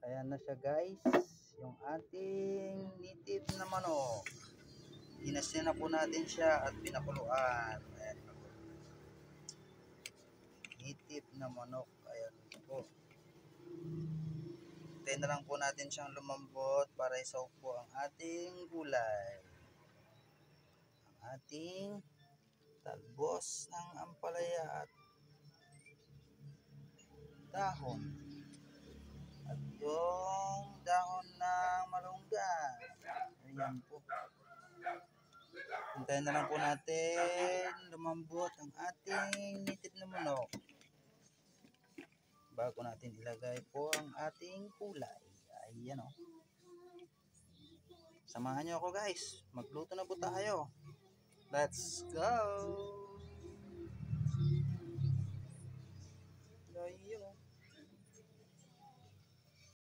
Ayan na siya guys, yung ating native na manok. Inasin na po natin siya at pinakuluan. Ayan po. Native na manok. Ayan po. Hintayin na lang po natin siyang lumambot para isaw po ang ating gulay. Ang ating talbos ng ampalaya at dahon. At yung dahon ng malunggay. Ayan po. Hintayin na lang po natin lumambot ang ating native na manok bago natin ilagay po ang ating kulay. Ayan o. Samahan nyo ako guys. Magluto na po tayo. Let's go!